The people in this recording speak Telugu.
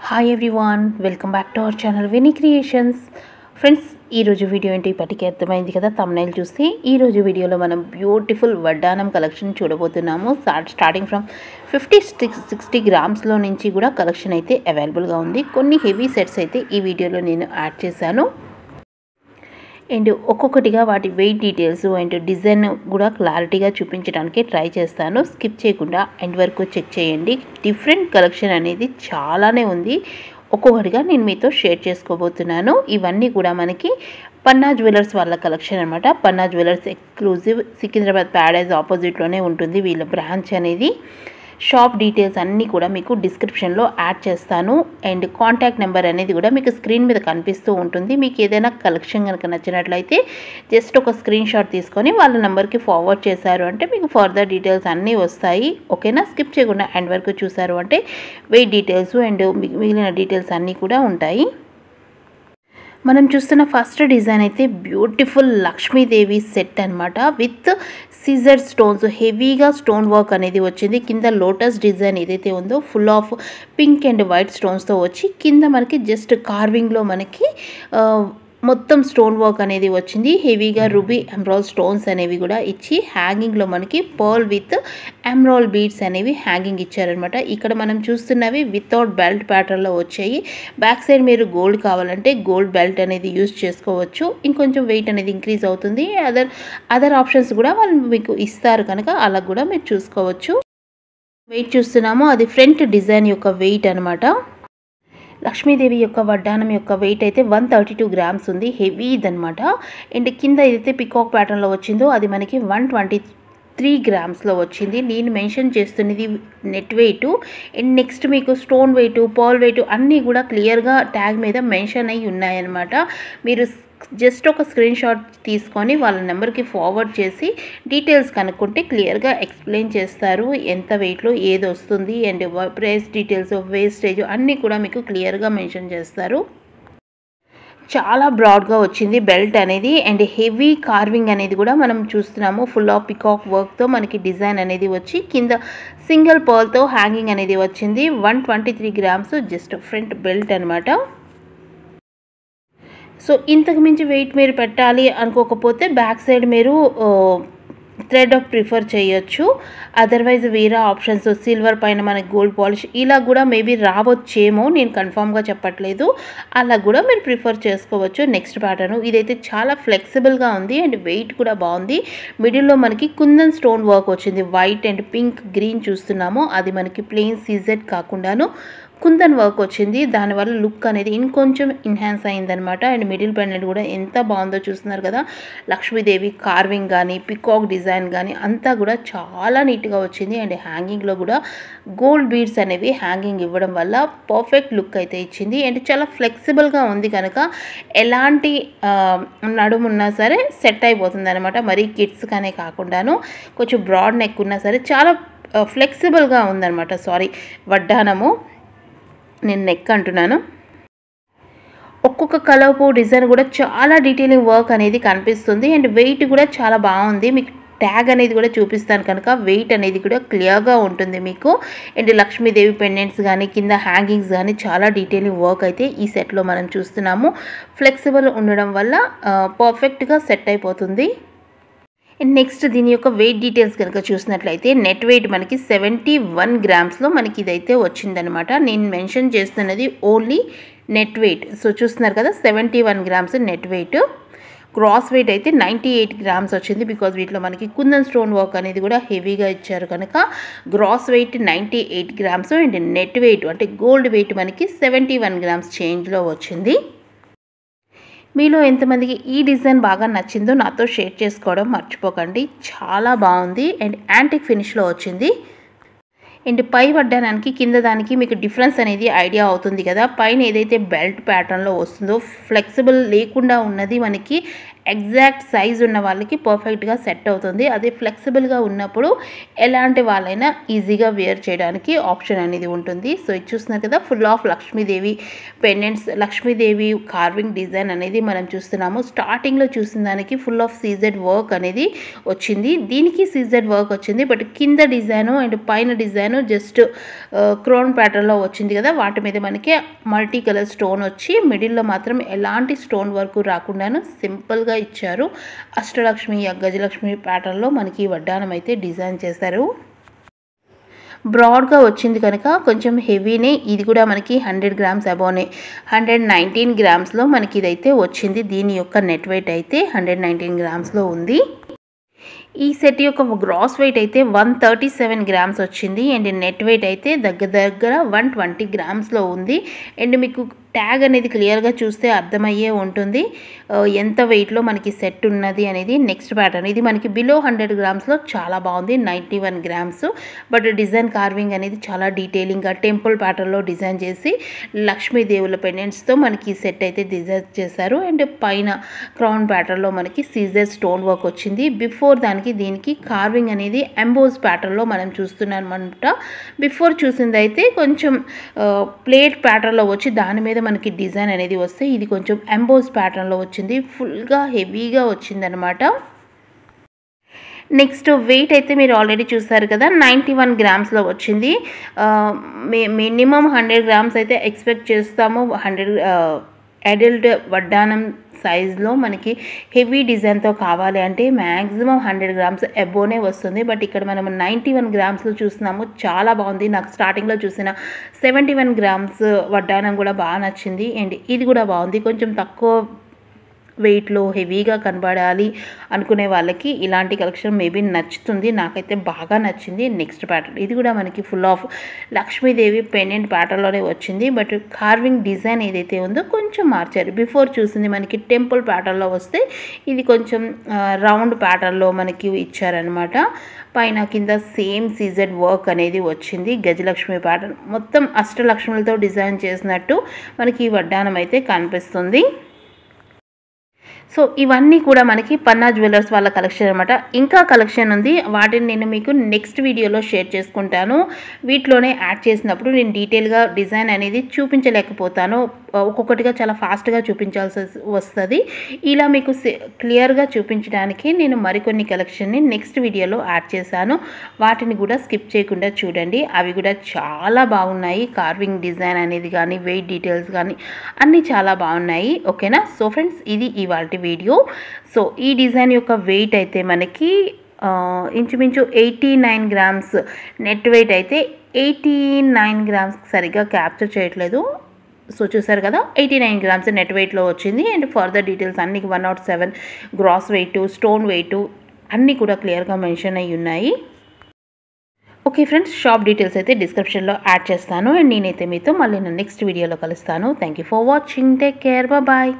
Hi everyone, welcome back to our channel Vini creations. Friends, ఈరోజు వీడియో ఏంటి ఇప్పటికే అర్థమైంది కదా, థంబ్నైల్ చూసి. ఈరోజు వీడియోలో మనం బ్యూటిఫుల్ వడ్డానం కలెక్షన్ చూడబోతున్నాము. స్టార్టింగ్ ఫ్రమ్ 50-60 గ్రామ్స్లో నుంచి కూడా కలెక్షన్ అయితే అవైలబుల్గా ఉంది. కొన్ని హెవీ సెట్స్ అయితే ఈ వీడియోలో నేను యాడ్ చేశాను. అండ్ ఒక్కొక్కటిగా వాటి వెయిట్ డీటెయిల్స్ అండ్ డిజైన్ కూడా క్లారిటీగా చూపించడానికి ట్రై చేస్తాను. స్కిప్ చేయకుండా ఎండ్ వరకు చెక్ చేయండి. డిఫరెంట్ కలెక్షన్ అనేది చాలానే ఉంది. ఒక్కొక్కటిగా నేను మీతో షేర్ చేసుకోబోతున్నాను. ఇవన్నీ కూడా మనకి పన్నా జ్యువెలర్స్ వాళ్ళ కలెక్షన్ అనమాట. పన్నా జ్యువెలర్స్ ఎక్స్క్లూజివ్, సికింద్రాబాద్ ప్యారడైజ్ ఆపోజిట్లోనే ఉంటుంది వీళ్ళ బ్రాంచ్ అనేది. షాప్ డీటెయిల్స్ అన్నీ కూడా మీకు డిస్క్రిప్షన్లో యాడ్ చేస్తాను. అండ్ కాంటాక్ట్ నెంబర్ అనేది కూడా మీకు స్క్రీన్ మీద కనిపిస్తూ ఉంటుంది. మీకు ఏదైనా కలెక్షన్ కనుక నచ్చినట్లయితే జస్ట్ ఒక స్క్రీన్ షాట్ తీసుకొని వాళ్ళ నెంబర్కి ఫార్వర్డ్ చేశారు అంటే మీకు ఫర్దర్ డీటెయిల్స్ అన్నీ వస్తాయి. ఓకేనా? స్కిప్ చేయకుండా ఎండ్ వరకు చూసారు అంటే వెయిట్ డీటెయిల్స్ అండ్ మిగిలిన డీటెయిల్స్ అన్నీ కూడా ఉంటాయి. మనం చూస్తున్న ఫస్ట్ డిజైన్ అయితే బ్యూటిఫుల్ లక్ష్మీదేవి సెట్ అనమాట. విత్ సీజర్ స్టోన్స్, హెవీగా స్టోన్ వర్క్ అనేది వచ్చింది. కింద లోటస్ డిజైన్ ఏదైతే ఉందో full of pink and white స్టోన్స్తో వచ్చి కింద మనకి జస్ట్ కార్వింగ్లో మనకి మొత్తం స్టోన్ వర్క్ అనేది వచ్చింది. హెవీగా రూబీ ఎమరాల్డ్ స్టోన్స్ అనేవి కూడా ఇచ్చి హ్యాంగింగ్లో మనకి పర్ల్ విత్ ఎమరాల్డ్ బీడ్స్ అనేవి హ్యాంగింగ్ ఇచ్చారనమాట. ఇక్కడ మనం చూస్తున్నవి వితౌట్ బెల్ట్ ప్యాటర్న్లో వచ్చాయి. బ్యాక్ సైడ్ మీరు గోల్డ్ కావాలంటే గోల్డ్ బెల్ట్ అనేది యూజ్ చేసుకోవచ్చు. ఇంకొంచెం వెయిట్ అనేది ఇంక్రీజ్ అవుతుంది. అదర్ ఆప్షన్స్ కూడా వాళ్ళు మీకు ఇస్తారు కనుక అలా కూడా మీరు చూసుకోవచ్చు. వెయిట్ చూస్తున్నాము, అది ఫ్రంట్ డిజైన్ యొక్క వెయిట్ అనమాట. లక్ష్మీదేవి యొక్క వడ్డానం యొక్క వెయిట్ అయితే 132 గ్రామ్స్ ఉంది. హెవీదనమాట. అండ్ కింద ఏదైతే పికాక్ ప్యాటర్న్లో వచ్చిందో అది మనకి 123 గ్రామ్స్లో వచ్చింది. నేను మెన్షన్ చేస్తున్నది నెట్ వెయిట్. అండ్ నెక్స్ట్ మీకు స్టోన్ వెయిట్, పర్ల్ వెయిట్ అన్నీ కూడా క్లియర్గా ట్యాగ్ మీద మెన్షన్ అయ్యి ఉన్నాయన్నమాట. మీరు జస్ట్ ఒక స్క్రీన్ షాట్ తీసుకొని వాళ్ళ నెంబర్కి ఫార్వర్డ్ చేసి డీటెయిల్స్ కనుక్కుంటే క్లియర్గా ఎక్స్ప్లెయిన్ చేస్తారు. ఎంత వెయిట్లో ఏది వస్తుంది అండ్ ప్రైస్ డీటెయిల్స్, వేస్టేజ్ అన్నీ కూడా మీకు క్లియర్గా మెన్షన్ చేస్తారు. చాలా బ్రాడ్గా వచ్చింది బెల్ట్ అనేది. అండ్ హెవీ కార్వింగ్ అనేది కూడా మనం చూస్తున్నాము. ఫుల్ ఆఫ్ పికాక్ వర్క్తో మనకి డిజైన్ అనేది వచ్చి కింద సింగిల్ పర్ల్తో హ్యాంగింగ్ అనేది వచ్చింది. 123 గ్రామ్స్ జస్ట్ ఫ్రంట్ బెల్ట్ అనమాట. సో ఇంతకు మించి వెయిట్ మీరు పెట్టాలి అనుకోకపోతే బ్యాక్ సైడ్ మీరు థ్రెడ్ ప్రిఫర్ చేయొచ్చు. అదర్వైజ్ వేరే ఆప్షన్స్ సిల్వర్ పైన మనకి గోల్డ్ పాలిష్ ఇలా కూడా మేబీ రావచ్చేమో, నేను కన్ఫామ్గా చెప్పట్లేదు. అలా కూడా మీరు ప్రిఫర్ చేసుకోవచ్చు. నెక్స్ట్ ప్యాటర్న్ ఇదైతే చాలా ఫ్లెక్సిబుల్గా ఉంది అండ్ వెయిట్ కూడా బాగుంది. మిడిల్లో మనకి కుందన్ స్టోన్ వర్క్ వచ్చింది. వైట్ అండ్ పింక్ గ్రీన్ చూస్తున్నాము. అది మనకి ప్లెయిన్ సీజెడ్ కాకుండాను కుందన్ వర్క్ వచ్చింది. దానివల్ల లుక్ అనేది ఇంకొంచెం ఎన్హాన్స్ అయిందనమాట. అండ్ మిడిల్ పెండెంట్ కూడా ఎంత బాగుందో చూస్తున్నారు కదా. లక్ష్మీదేవి కార్వింగ్ కానీ పికాక్ డిజైన్ కానీ అంతా కూడా చాలా నీట్గా వచ్చింది. అండ్ హ్యాంగింగ్లో కూడా గోల్డ్ బీడ్స్ అనేవి హ్యాంగింగ్ ఇవ్వడం వల్ల పర్ఫెక్ట్ లుక్ అయితే ఇచ్చింది. అండ్ చాలా ఫ్లెక్సిబుల్గా ఉంది కనుక ఎలాంటి నడుమున్నా సరే సెట్ అయిపోతుంది అనమాట. మరీ కిడ్స్ కానీ కాకుండాను కొంచెం బ్రాడ్ నెక్ ఉన్నా సరే చాలా ఫ్లెక్సిబుల్గా ఉందన్నమాట. వడ్డానము, నేను నెక్ అంటున్నాను. ఒక్కొక్క కలర్పు డిజైన్ కూడా చాలా డీటెయిలింగ్ వర్క్ అనేది కనిపిస్తుంది. అండ్ వెయిట్ కూడా చాలా బాగుంది. మీకు ట్యాగ్ అనేది కూడా చూపిస్తాను కనుక వెయిట్ అనేది కూడా క్లియర్గా ఉంటుంది మీకు. అండ్ లక్ష్మీదేవి పెండెంట్స్ కానీ కింద హ్యాంగింగ్స్ కానీ చాలా డీటెయిలింగ్ వర్క్ అయితే ఈ సెట్లో మనం చూస్తున్నాము. ఫ్లెక్సిబుల్ ఉండడం వల్ల పర్ఫెక్ట్గా సెట్ అయిపోతుంది. అండ్ నెక్స్ట్ దీని యొక్క వెయిట్ డీటెయిల్స్ కనుక చూసినట్లయితే నెట్ వెయిట్ మనకి 71 గ్రామ్స్లో మనకి ఇదైతే వచ్చిందనమాట. నేను మెన్షన్ చేస్తున్నది ఓన్లీ నెట్ వెయిట్. సో చూస్తున్నారు కదా, 71 grams net weight. Gross weight అయితే 98 గ్రామ్స్ వచ్చింది. బికాజ్ వీటిలో మనకి కుందన్ స్టోన్ వర్క్ అనేది కూడా హెవీగా ఇచ్చారు కనుక gross weight 98 grams. And net weight అంటే గోల్డ్ వెయిట్ మనకి 71 గ్రామ్స్ చేంజ్లో వచ్చింది. మీలో ఎంతమందికి ఈ డిజైన్ బాగా నచ్చిందో నాతో షేర్ చేసుకోవడం మర్చిపోకండి. చాలా బాగుంది అండ్ యాంటిక్ ఫినిష్లో వచ్చింది. అండ్ పై వడ్డానానికి కింద దానికి మీకు డిఫరెన్స్ అనేది ఐడియా అవుతుంది కదా. పైన ఏదైతే బెల్ట్ ప్యాటర్న్లో వస్తుందో ఫ్లెక్సిబుల్ లేకుండా ఉన్నది మనకి ఎగ్జాక్ట్ సైజ్ ఉన్న వాళ్ళకి పర్ఫెక్ట్గా సెట్ అవుతుంది. అదే ఫ్లెక్సిబుల్గా ఉన్నప్పుడు ఎలాంటి వాళ్ళైనా ఈజీగా వేర్ చేయడానికి ఆప్షన్ అనేది ఉంటుంది. సో ఇది చూస్తున్నారు కదా, full of Lakshmidevi pendants, Lakshmidevi carving design అనేది మనం చూస్తున్నాము. స్టార్టింగ్లో చూసిన దానికి ఫుల్ ఆఫ్ సీజెడ్ వర్క్ అనేది వచ్చింది. దీనికి సీజెడ్ వర్క్ వచ్చింది, బట్ కింద డిజైను అండ్ పైన డిజైను జస్ట్ క్రోన్ ప్యాటర్న్లో వచ్చింది కదా. వాటి మీద మనకి మల్టీ కలర్ స్టోన్ వచ్చి మిడిల్లో మాత్రం ఎలాంటి స్టోన్ వర్క్ రాకుండాను సింపుల్గా ఇచ్చారు. అష్టలక్ష్మి గజలక్ష్మి ప్యాటర్న్లో మనకి వడ్డానం అయితే డిజైన్ చేశారు. బ్రాడ్గా వచ్చింది కనుక కొంచెం హెవీనే. ఇది కూడా మనకి 100 గ్రామ్స్ అబోనే, 119 గ్రామ్స్లో మనకి ఇదైతే వచ్చింది. దీని యొక్క నెట్ వెయిట్ అయితే 119 గ్రామ్స్లో ఉంది. ఈ సెట్ యొక్క గ్రాస్ వెయిట్ అయితే 137 గ్రామ్స్ వచ్చింది అండ్ నెట్ వెయిట్ అయితే దగ్గర 120 గ్రామ్స్లో ఉంది. అండ్ మీకు ట్యాగ్ అనేది క్లియర్గా చూస్తే అర్థమయ్యే ఉంటుంది ఎంత వెయిట్లో మనకి సెట్ ఉన్నది అనేది. నెక్స్ట్ ప్యాటర్న్ ఇది మనకి బిలో 100 గ్రామ్స్లో చాలా బాగుంది, 91 గ్రామ్స్. బట్ డిజైన్ కార్వింగ్ అనేది చాలా డీటెయిలింగ్గా టెంపుల్ ప్యాటర్న్లో డిజైన్ చేసి లక్ష్మీదేవుల పెండెంట్స్తో మనకి సెట్ అయితే డిజైన్ చేశారు. అండ్ పైన క్రౌన్ ప్యాటర్న్లో మనకి సీజర్ స్టోన్ వర్క్ వచ్చింది. బిఫోర్ దానికి దీనికి కార్వింగ్ అనేది ఎంబోజ్ ప్యాటర్న్లో మనం చూస్తున్నాం అనమాట. బిఫోర్ చూసింది అయితే కొంచెం ప్లేట్ ప్యాటర్న్లో వచ్చి దాని మీద మనకి డిజైన్ అనేది వస్తే ఇది కొంచెం ఎంబోజ్ ప్యాటర్న్లో వచ్చింది, ఫుల్గా హెవీగా వచ్చిందనమాట. నెక్స్ట్ వెయిట్ అయితే మీరు ఆల్రెడీ చూసారు కదా, 91 గ్రామ్స్లో వచ్చింది. మినిమం 100 గ్రామ్స్ అయితే ఎక్స్పెక్ట్ చేస్తాము. 100 అడల్ట్ వడ్డానం సైజ్లో మనకి హెవీ డిజైన్తో కావాలి అంటే మ్యాక్సిమం 100 గ్రామ్స్ అబోనే వస్తుంది. బట్ ఇక్కడ మనం 91 గ్రామ్స్లో చూస్తున్నాము, చాలా బాగుంది. నాకు స్టార్టింగ్లో చూసిన 71 గ్రామ్స్ వడ్డానం కూడా బాగా నచ్చింది. అండ్ ఇది కూడా బాగుంది. కొంచెం తక్కువ వెయిట్లో హెవీగా కనబడాలి అనుకునే వాళ్ళకి ఇలాంటి కలెక్షన్ మేబీ నచ్చుతుంది. నాకైతే బాగా నచ్చింది. నెక్స్ట్ ప్యాటర్న్ ఇది కూడా మనకి ఫుల్ ఆఫ్ లక్ష్మీదేవి పెండెంట్ ప్యాటర్న్లోనే వచ్చింది. బట్ కార్వింగ్ డిజైన్ ఏదైతే ఉందో కొంచెం మార్చారు. బిఫోర్ చూసింది మనకి టెంపుల్ ప్యాటర్న్లో వస్తే ఇది కొంచెం రౌండ్ ప్యాటర్న్లో మనకి ఇచ్చారనమాట. పైన కింద సేమ్ సీజెడ్ వర్క్ అనేది వచ్చింది. గజలక్ష్మి ప్యాటర్న్ మొత్తం అష్టలక్ష్ములతో డిజైన్ చేసినట్టు మనకి ఈ వడ్డానం అయితే కనిపిస్తుంది. సో ఇవన్నీ కూడా మనకి పన్నా జ్యువెలర్స్ వాళ్ళ కలెక్షన్ అనమాట. ఇంకా కలెక్షన్ ఉంది, వాటిని నేను మీకు నెక్స్ట్ వీడియోలో షేర్ చేసుకుంటాను. వీటిలోనే యాడ్ చేసినప్పుడు నేను డీటెయిల్గా డిజైన్ అనేది చూపించలేకపోతాను, ఒక్కొక్కటిగా చాలా ఫాస్ట్గా చూపించాల్సి వస్తుంది. ఇలా మీకు క్లియర్గా చూపించడానికి నేను మరికొన్ని కలెక్షన్ని నెక్స్ట్ వీడియోలో యాడ్ చేశాను. వాటిని కూడా స్కిప్ చేయకుండా చూడండి. అవి కూడా చాలా బాగున్నాయి. కార్వింగ్ డిజైన్ అనేది కానీ వెయిట్ డీటెయిల్స్ కానీ అన్నీ చాలా బాగున్నాయి. ఓకేనా? సో ఫ్రెండ్స్, ఇది ఇవాల్టి వీడియో. సో ఈ డిజైన్ యొక్క వెయిట్ అయితే మనకి ఇంచుమించు 89 గ్రామ్స్, నెట్ వెయిట్ అయితే 89 గ్రామ్స్ సరిగ్గా క్యాప్చర్ చేయట్లేదు. సో చూసారు కదా, 89 గ్రామ్స్ నెట్ వెయిట్లో వచ్చింది. అండ్ ఫర్దర్ డీటెయిల్స్ అన్ని 107 గ్రాస్ వెయిట్, స్టోన్ వెయిట్ అన్నీ కూడా క్లియర్గా మెన్షన్ అయ్యి ఉన్నాయి. ఓకే ఫ్రెండ్స్, షాప్ డీటెయిల్స్ అయితే డిస్క్రిప్షన్లో యాడ్ చేస్తాను. అండ్ నేనైతే మీతో మళ్ళీ నెక్స్ట్ వీడియోలో కలుస్తాను. Thank you for watching. Take care. Bye.